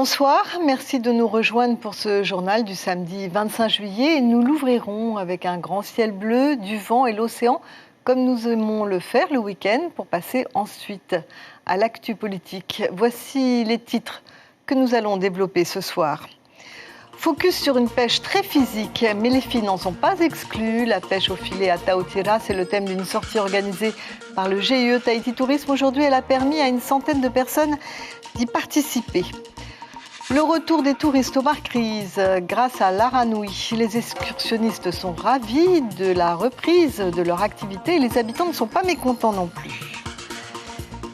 Bonsoir, merci de nous rejoindre pour ce journal du samedi 25 juillet. Nous l'ouvrirons avec un grand ciel bleu, du vent et l'océan, comme nous aimons le faire le week-end, pour passer ensuite à l'actu politique. Voici les titres que nous allons développer ce soir. Focus sur une pêche très physique, mais les filles n'en sont pas exclues. La pêche au filet à Taotira, c'est le thème d'une sortie organisée par le GIE Tahiti Tourisme. Aujourd'hui, elle a permis à une centaine de personnes d'y participer. Le retour des touristes aux Marquises grâce à l'Aranui. Les excursionnistes sont ravis de la reprise de leur activité et les habitants ne sont pas mécontents non plus.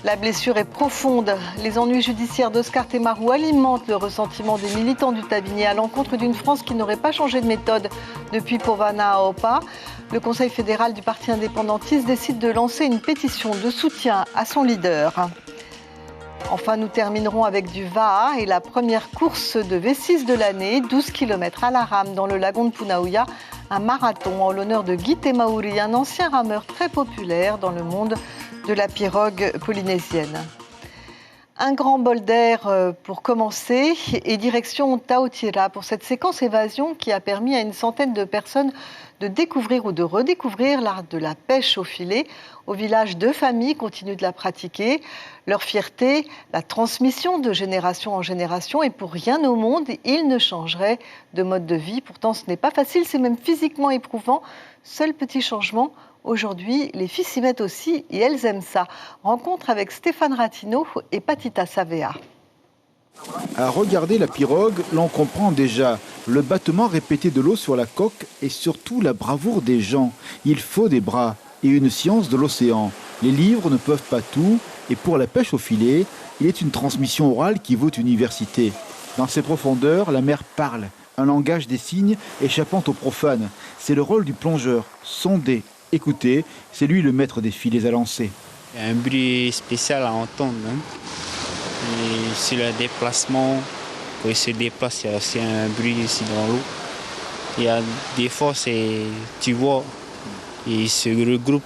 La blessure est profonde. Les ennuis judiciaires d'Oscar Temarou alimentent le ressentiment des militants du Tabiné à l'encontre d'une France qui n'aurait pas changé de méthode depuis Povana Aopa. Le Conseil fédéral du Parti indépendantiste décide de lancer une pétition de soutien à son leader. Enfin, nous terminerons avec du Va'a et la première course de V6 de l'année, 12 km à la rame dans le lagon de Punaouia, un marathon en l'honneur de Guy Temauri, un ancien rameur très populaire dans le monde de la pirogue polynésienne. Un grand bol d'air pour commencer et direction Taotira pour cette séquence évasion qui a permis à une centaine de personnes de découvrir ou de redécouvrir l'art de la pêche au filet. Au village, 2 familles continuent de la pratiquer. Leur fierté, la transmission de génération en génération, et pour rien au monde, ils ne changeraient de mode de vie. Pourtant, ce n'est pas facile, c'est même physiquement éprouvant. Seul petit changement, aujourd'hui, les filles s'y mettent aussi et elles aiment ça. Rencontre avec Stéphane Ratino et Patita Savea. À regarder la pirogue, l'on comprend déjà le battement répété de l'eau sur la coque et surtout la bravoure des gens. Il faut des bras et une science de l'océan. Les livres ne peuvent pas tout et pour la pêche au filet, il est une transmission orale qui vaut université. Dans ses profondeurs, la mer parle, un langage des signes échappant aux profanes. C'est le rôle du plongeur, sonder, écouter, c'est lui le maître des filets à lancer. Il y a un bruit spécial à entendre. Et sur le déplacement, quand il se déplace, il y a aussi un bruit ici dans l'eau. Il y a des fois, tu vois, ils se regroupent.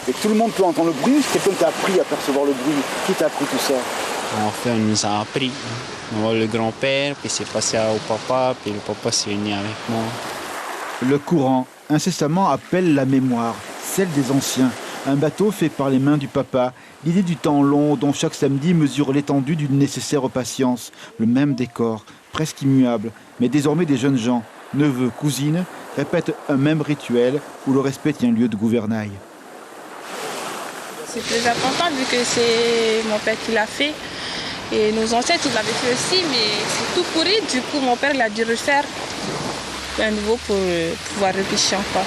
Et tout le monde peut entendre le bruit. Quelqu'un t'a appris à percevoir le bruit. Qui t'a appris tout ça? En fait, on nous a appris. On voit le grand-père, puis c'est passé au papa, puis le papa s'est uni avec moi. Le courant, incessamment, appelle la mémoire, celle des anciens. Un bateau fait par les mains du papa, l'idée du temps long dont chaque samedi mesure l'étendue d'une nécessaire patience. Le même décor, presque immuable, mais désormais des jeunes gens, neveux, cousines, répètent un même rituel où le respect tient lieu de gouvernail. C'est très important vu que c'est mon père qui l'a fait et nos ancêtres ils l'avaient fait aussi, mais c'est tout pourri. Du coup, mon père il a dû refaire à nouveau pour pouvoir repêcher encore.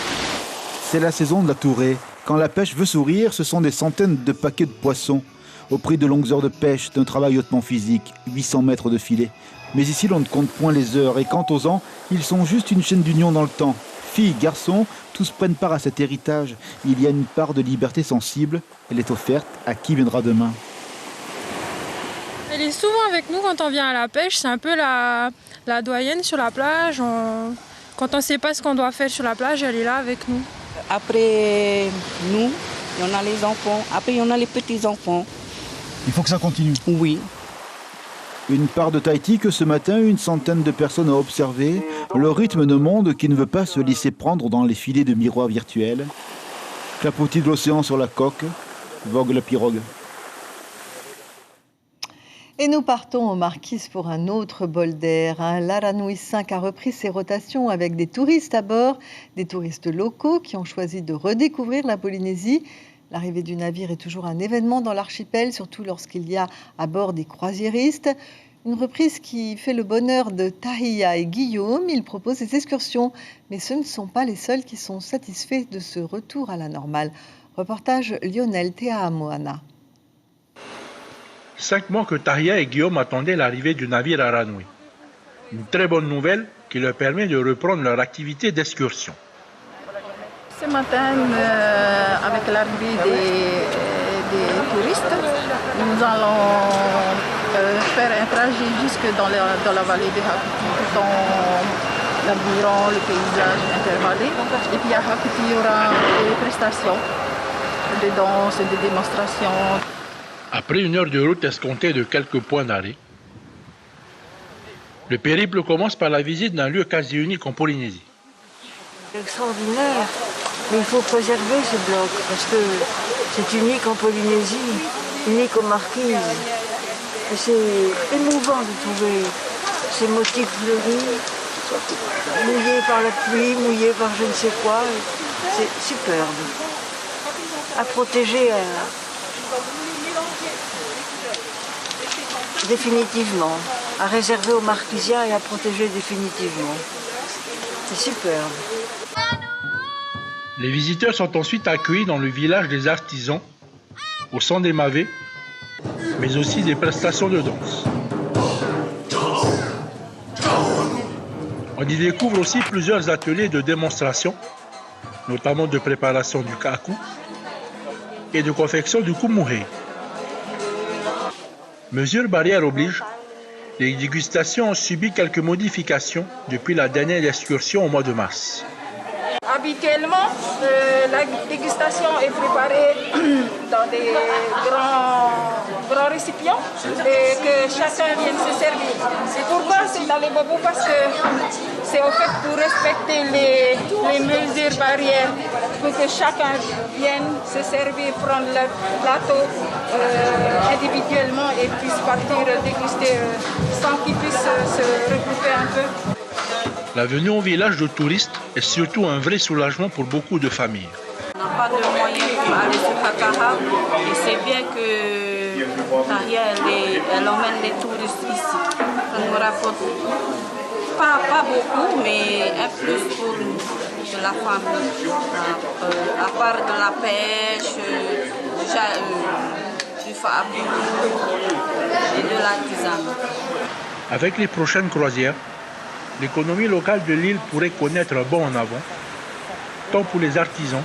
C'est la saison de la tourée. Quand la pêche veut sourire, ce sont des centaines de paquets de poissons, au prix de longues heures de pêche, d'un travail hautement physique, 800 mètres de filet. Mais ici, l'on ne compte point les heures, et quant aux ans, ils sont juste une chaîne d'union dans le temps. Filles, garçons, tous prennent part à cet héritage. Il y a une part de liberté sensible, elle est offerte à qui viendra demain. Elle est souvent avec nous quand on vient à la pêche, c'est un peu la doyenne sur la plage. Quand on ne sait pas ce qu'on doit faire sur la plage, elle est là avec nous. Après nous, il y en a les enfants, après il y en a les petits-enfants. Il faut que ça continue. Oui. Une part de Tahiti que ce matin, une centaine de personnes ont observé. Le rythme d'un monde qui ne veut pas se laisser prendre dans les filets de miroirs virtuels. Clapotis de l'océan sur la coque, vogue la pirogue. Et nous partons aux Marquises pour un autre bol d'air. L'Aranui 5 a repris ses rotations avec des touristes à bord, des touristes locaux qui ont choisi de redécouvrir la Polynésie. L'arrivée du navire est toujours un événement dans l'archipel, surtout lorsqu'il y a à bord des croisiéristes. Une reprise qui fait le bonheur de Tahia et Guillaume. Ils proposent des excursions, mais ce ne sont pas les seuls qui sont satisfaits de ce retour à la normale. Reportage Lionel Teahamoana. 5 mois que Tahia et Guillaume attendaient l'arrivée du navire Aranui. Une très bonne nouvelle qui leur permet de reprendre leur activité d'excursion. Ce matin, avec l'arrivée des touristes, nous allons faire un trajet jusque dans la vallée de Hakuti, tout en admirant le paysage intervallé. Et puis à Hakuti, il y aura des prestations de danse et de démonstrations. Après 1 heure de route escomptée de quelques points d'arrêt, Le périple commence par la visite d'un lieu quasi unique en Polynésie. Extraordinaire, mais il faut préserver ce bloc parce que c'est unique en Polynésie, unique aux Marquises. Et c'est émouvant de trouver ces motifs fleuris, mouillés par la pluie, mouillés par je ne sais quoi. C'est superbe. À protéger définitivement, à réserver aux Marquisiens et à protéger définitivement. C'est superbe. Les visiteurs sont ensuite accueillis dans le village des artisans, au Sang des Mavets, mais aussi des prestations de danse. On y découvre aussi plusieurs ateliers de démonstration, notamment de préparation du kaku et de confection du kumuhe. Mesure barrière oblige, les dégustations ont subi quelques modifications depuis la dernière excursion au mois de mars. Habituellement, la dégustation est préparée dans des grands récipients et que chacun vienne se servir. Et pourquoi c'est dans les bobos? Parce que c'est au fait pour respecter les mesures barrières, pour que chacun vienne se servir, prendre le plateau individuellement et puisse partir déguster sans qu'ils puissent se regrouper un peu. La venue au village de touristes est surtout un vrai soulagement pour beaucoup de familles. On n'a pas de moyens pour aller sur Hakara et c'est bien que Taria elle emmène les touristes ici. Ça nous rapporte pas beaucoup, mais un plus pour de la famille. À part de la pêche, du fabou et de l'artisanat. Avec les prochaines croisières, l'économie locale de l'île pourrait connaître un bond en avant, tant pour les artisans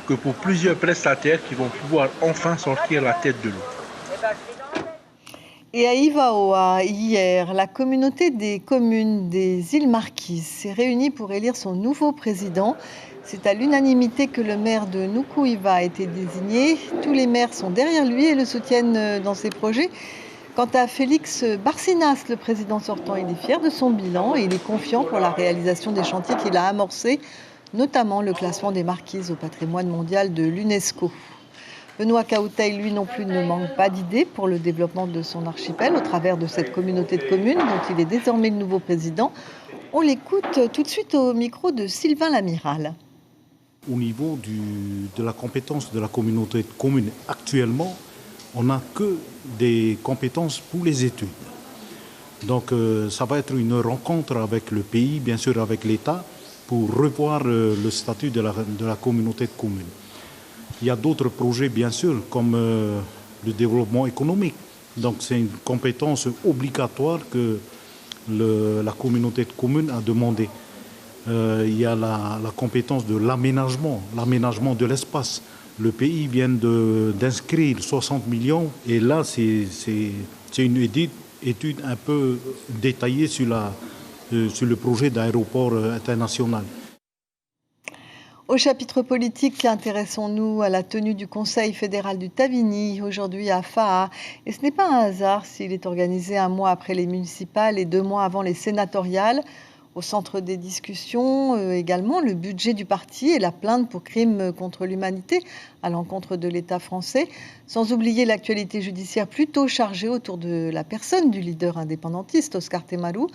que pour plusieurs prestataires qui vont pouvoir enfin sortir la tête de l'eau. Et à Ivaoa, hier, la communauté des communes des îles Marquises s'est réunie pour élire son nouveau président. C'est à l'unanimité que le maire de Nuku'iva a été désigné. Tous les maires sont derrière lui et le soutiennent dans ses projets. Quant à Félix Barcinas, le président sortant, il est fier de son bilan et il est confiant pour la réalisation des chantiers qu'il a amorcés, notamment le classement des Marquises au patrimoine mondial de l'UNESCO. Benoît Kaouteï, lui non plus, ne manque pas d'idées pour le développement de son archipel au travers de cette communauté de communes dont il est désormais le nouveau président. On l'écoute tout de suite au micro de Sylvain Lamiral. Au niveau de la compétence de la communauté de communes actuellement, on n'a que des compétences pour les études. Donc ça va être une rencontre avec le pays, bien sûr avec l'État, pour revoir le statut de la communauté de communes. Il y a d'autres projets, bien sûr, comme le développement économique. Donc c'est une compétence obligatoire que la communauté de communes a demandé. Il y a la compétence de l'aménagement de l'espace. Le pays vient d'inscrire 60 millions et là c'est une étude un peu détaillée sur le projet d'aéroport international. Au chapitre politique, intéressons-nous à la tenue du Conseil fédéral du Tavini, aujourd'hui à Fa'a. Et ce n'est pas un hasard s'il est organisé un mois après les municipales et 2 mois avant les sénatoriales. Au centre des discussions, également, le budget du parti et la plainte pour crimes contre l'humanité à l'encontre de l'État français. Sans oublier l'actualité judiciaire plutôt chargée autour de la personne du leader indépendantiste, Oscar Temaru.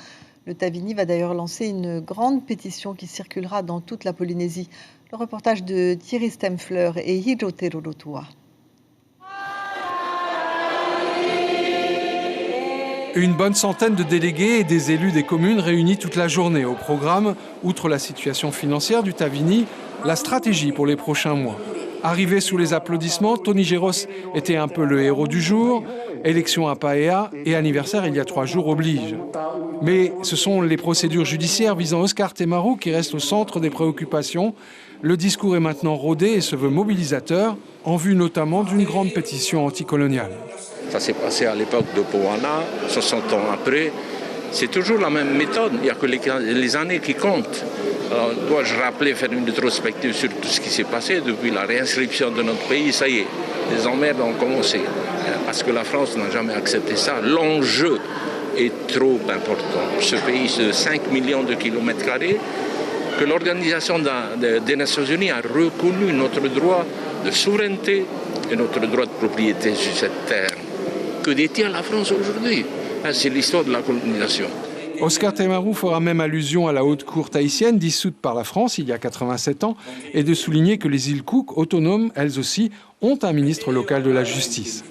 Le Tavini va d'ailleurs lancer une grande pétition qui circulera dans toute la Polynésie. Le reportage de Thierry Stemfler et Hidrotero Rotua. Une bonne centaine de délégués et des élus des communes réunis toute la journée. Au programme, outre la situation financière du Tavini, la stratégie pour les prochains mois. Arrivé sous les applaudissements, Tony Géros était un peu le héros du jour. Élection à Paea et anniversaire il y a 3 jours oblige. Mais ce sont les procédures judiciaires visant Oscar Temaru qui restent au centre des préoccupations. Le discours est maintenant rodé et se veut mobilisateur, en vue notamment d'une grande pétition anticoloniale. Ça s'est passé à l'époque de Poana, 60 ans après. C'est toujours la même méthode, il n'y a que les années qui comptent. Alors, dois-je rappeler, faire une rétrospective sur tout ce qui s'est passé depuis la réinscription de notre pays? Ça y est, les emmerdes ont commencé. Parce que la France n'a jamais accepté ça. L'enjeu est trop important. Ce pays de 5 millions de kilomètres carrés, que l'Organisation des Nations Unies a reconnu notre droit de souveraineté et notre droit de propriété sur cette terre que détient la France aujourd'hui. C'est l'histoire de la colonisation. Oscar Temaru fera même allusion à la haute cour tahitienne dissoute par la France il y a 87 ans et de souligner que les îles Cook, autonomes, elles aussi, ont un ministre local de la justice.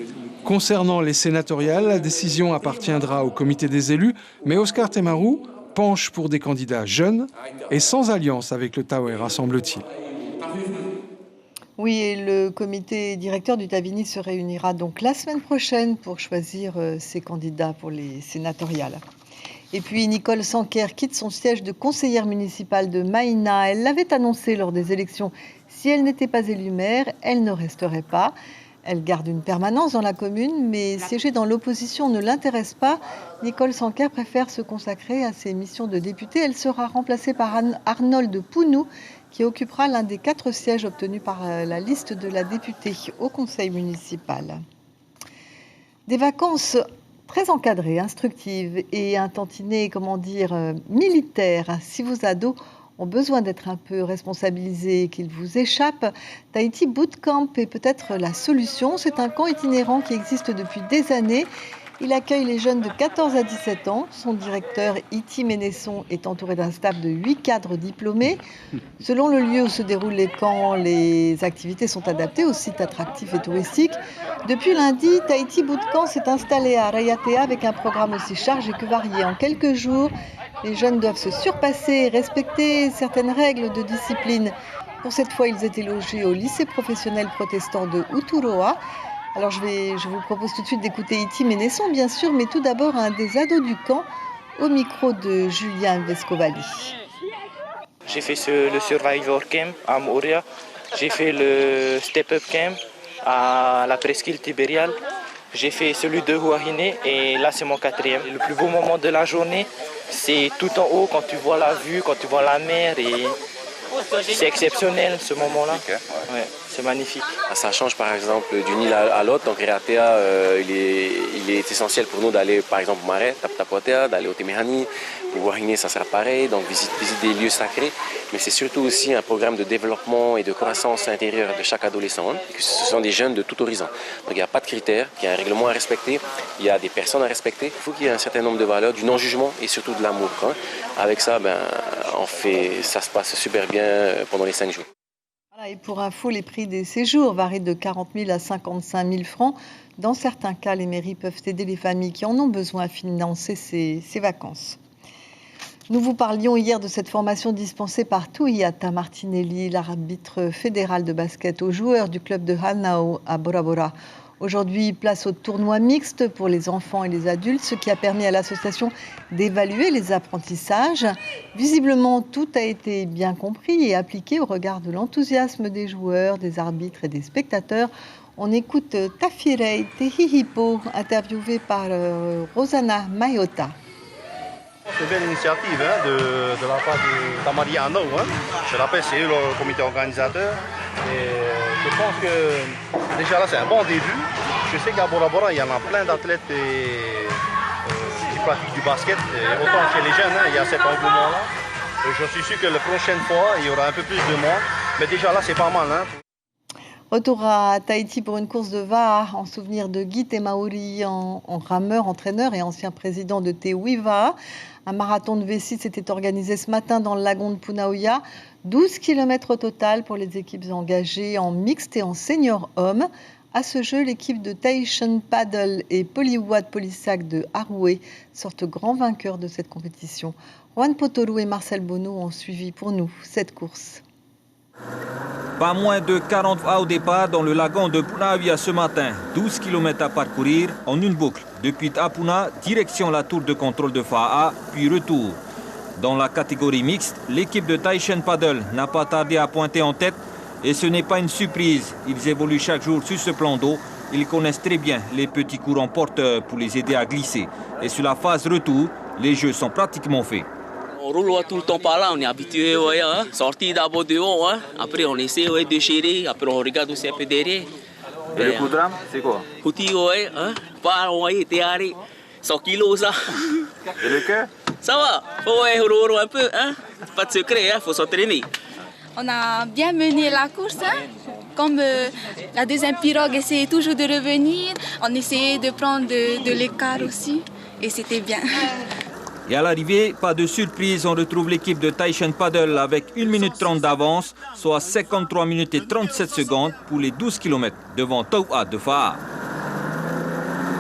Concernant les sénatoriales, la décision appartiendra au comité des élus, mais Oscar Temaru penche pour des candidats jeunes et sans alliance avec le Tauera, semble-t-il. Oui, et le comité directeur du Tavini se réunira donc la semaine prochaine pour choisir ses candidats pour les sénatoriales. Et puis Nicole Sanquer quitte son siège de conseillère municipale de Maïna. Elle l'avait annoncé lors des élections. Si elle n'était pas élue maire, elle ne resterait pas. Elle garde une permanence dans la commune, mais siéger dans l'opposition ne l'intéresse pas. Nicole Sanquer préfère se consacrer à ses missions de députée. Elle sera remplacée par Arnold Pounou, qui occupera l'un des 4 sièges obtenus par la liste de la députée au conseil municipal. Des vacances très encadrées, instructives et un tantinet, militaire. Si vos ados ont besoin d'être un peu responsabilisés et qu'ils vous échappent, Tahiti Bootcamp est peut-être la solution. C'est un camp itinérant qui existe depuis des années. Il accueille les jeunes de 14 à 17 ans. Son directeur, Iti Ménesson, est entouré d'un staff de 8 cadres diplômés. Selon le lieu où se déroulent les camps, les activités sont adaptées aux sites attractifs et touristiques. Depuis lundi, Tahiti Bootcamp s'est installé à Rayatea avec un programme aussi chargé que varié. En quelques jours, les jeunes doivent se surpasser et respecter certaines règles de discipline. Pour cette fois, ils étaient logés au lycée professionnel protestant de Uturoa. Alors je vous propose tout de suite d'écouter Iti Ménesson, bien sûr, mais tout d'abord un des ados du camp, au micro de Julien Vescovali. J'ai fait le Survivor Camp à Moria, j'ai fait le Step Up Camp à la presqu'île Tibériale, j'ai fait celui de Huahine et là c'est mon 4e. Le plus beau moment de la journée, c'est tout en haut quand tu vois la vue, quand tu vois la mer et c'est exceptionnel ce moment-là. Okay, ouais, c'est magnifique. Ça change par exemple d'une île à l'autre. Donc Rayatea, il est essentiel pour nous d'aller par exemple au Marais, Tapotea, d'aller au Temehani. Pour Huahine, ça sera pareil, donc visite des lieux sacrés. Mais c'est surtout aussi un programme de développement et de croissance intérieure de chaque adolescent. Hein. Ce sont des jeunes de tout horizon. Donc il n'y a pas de critères, il y a un règlement à respecter, il y a des personnes à respecter. Il faut qu'il y ait un certain nombre de valeurs, du non-jugement et surtout de l'amour. Hein. Avec ça, ça se passe super bien pendant les 5 jours. Voilà, et pour info, les prix des séjours varient de 40 000 à 55 000 francs. Dans certains cas, les mairies peuvent aider les familles qui en ont besoin à financer ces vacances. Nous vous parlions hier de cette formation dispensée par Tuiata Martinelli, l'arbitre fédéral de basket aux joueurs du club de Hanao à Bora Bora. Aujourd'hui, place au tournoi mixte pour les enfants et les adultes, ce qui a permis à l'association d'évaluer les apprentissages. Visiblement, tout a été bien compris et appliqué au regard de l'enthousiasme des joueurs, des arbitres et des spectateurs. On écoute Tafirei Tehihipo, interviewé par Rosanna Mayota. C'est une belle initiative de la part de Tamari Hanao. Je rappelle, c'est eux le comité organisateur. Et je pense que déjà là, c'est un bon début. Je sais qu'à Bora Bora, il y en a plein d'athlètes qui pratiquent du basket. Et autant chez les jeunes, il y a cet engouement-là. Je suis sûr que la prochaine fois, il y aura un peu plus de monde. Mais déjà là, c'est pas mal. Retour à Tahiti pour une course de Va'a en souvenir de Guy Temauri, en rameur, entraîneur et ancien président de Te Uiva'a. Un marathon de V6 s'était organisé ce matin dans le lagon de Punauia. 12 km au total pour les équipes engagées en mixte et en senior homme. À ce jeu, l'équipe de Tahitian Paddle et Poliwad Polissac de Haroué sortent grands vainqueurs de cette compétition. Juan Potoru et Marcel Bonneau ont suivi pour nous cette course. Pas moins de 40 voies au départ dans le lagon de Punauia ce matin. 12 km à parcourir en une boucle. Depuis Tapuna, direction la tour de contrôle de Fa'a, puis retour. Dans la catégorie mixte, l'équipe de Tahitian Paddle n'a pas tardé à pointer en tête. Et ce n'est pas une surprise. Ils évoluent chaque jour sur ce plan d'eau. Ils connaissent très bien les petits courants porteurs pour les aider à glisser. Et sur la phase retour, les jeux sont pratiquement faits. On roule tout le temps par là, on est habitué, sortir d'abord dehors, après on essaie de gérer, après on regarde aussi un peu derrière. Et le coup de rame, c'est quoi? Pas envoyer, t'es arrêté. 100 kilos ça. Et le cœur? Ça va, faut un peu, hein. Pas de secret, hein, faut s'entraîner. On a bien mené la course, hein. Comme la deuxième pirogue essayait toujours de revenir, on essayait de prendre de l'écart aussi, et c'était bien. Et à l'arrivée, pas de surprise, on retrouve l'équipe de Taishan Paddle avec 1 minute 30 d'avance, soit 53 minutes et 37 secondes pour les 12 km devant Tau'a de Fa'a.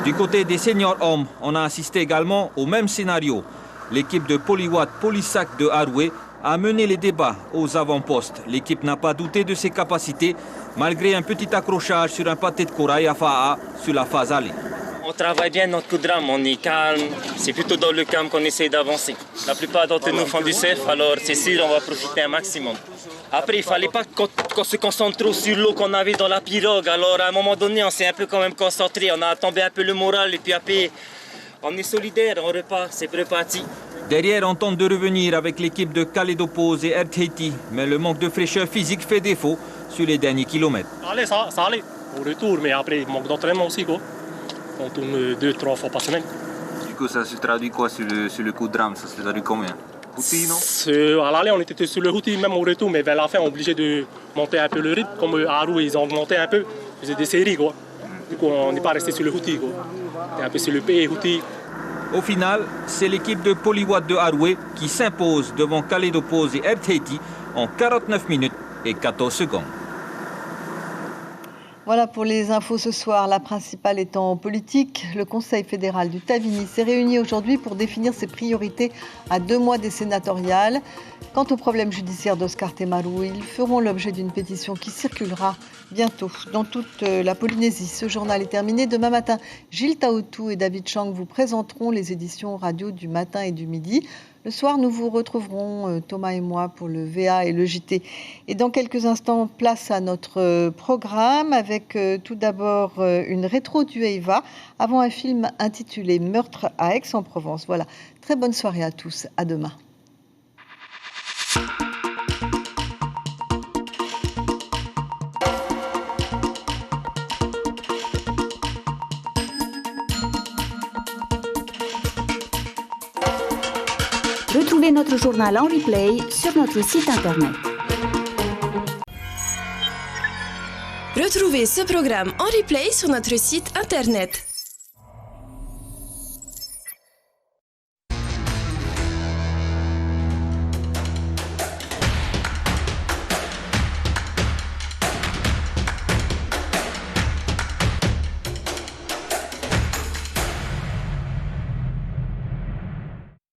Du côté des seniors hommes, on a assisté également au même scénario. L'équipe de Poliwat Polisac de Haroué a mené les débats aux avant-postes. L'équipe n'a pas douté de ses capacités, malgré un petit accrochage sur un pâté de corail à Fa'a sur la phase allée. On travaille bien notre coup de rame, on est calme, c'est plutôt dans le calme qu'on essaie d'avancer. La plupart d'entre nous font du surf, alors c'est sûr on va profiter un maximum. Après, il ne fallait pas qu'on se concentre trop sur l'eau qu'on avait dans la pirogue, alors à un moment donné on s'est un peu quand même concentré, on a tombé un peu le moral et puis après on est solidaire, on repart, c'est reparti. Derrière, on tente de revenir avec l'équipe de Kalédopose et Air Tahiti, mais le manque de fraîcheur physique fait défaut sur les derniers kilomètres. Ça allait, au retour, mais après, il manque d'entraînement aussi, quoi. On tourne 2-3 fois par semaine. Du coup, ça se traduit quoi sur le coup de rame? Ça se traduit combien? Routi, non? À l'aller, on était sur le routi, même au retour, mais vers la fin, on est obligé de monter un peu le rythme. Comme à Haroué, ils ont augmenté un peu, ils faisaient des séries, quoi. Du coup, on n'est pas resté sur le routi, quoi. On est un peu sur le P et routi. Au final, c'est l'équipe de Poliwat de Haroué qui s'impose devant Kalédopose et Air Tahiti en 49 minutes et 14 secondes. Voilà pour les infos ce soir, la principale étant politique. Le Conseil fédéral du Tavini s'est réuni aujourd'hui pour définir ses priorités à 2 mois des sénatoriales. Quant au problème judiciaire d'Oscar Temaru, ils feront l'objet d'une pétition qui circulera bientôt dans toute la Polynésie. Ce journal est terminé. Demain matin, Gilles Taotou et David Chang vous présenteront les éditions radio du matin et du midi. Le soir, nous vous retrouverons, Thomas et moi, pour le VA et le JT. Et dans quelques instants, place à notre programme avec tout d'abord une rétro du EIVA avant un film intitulé Meurtre à Aix-en-Provence. Voilà, très bonne soirée à tous. À demain. Retrouvez notre journal en replay sur notre site internet. Retrouvez ce programme en replay sur notre site internet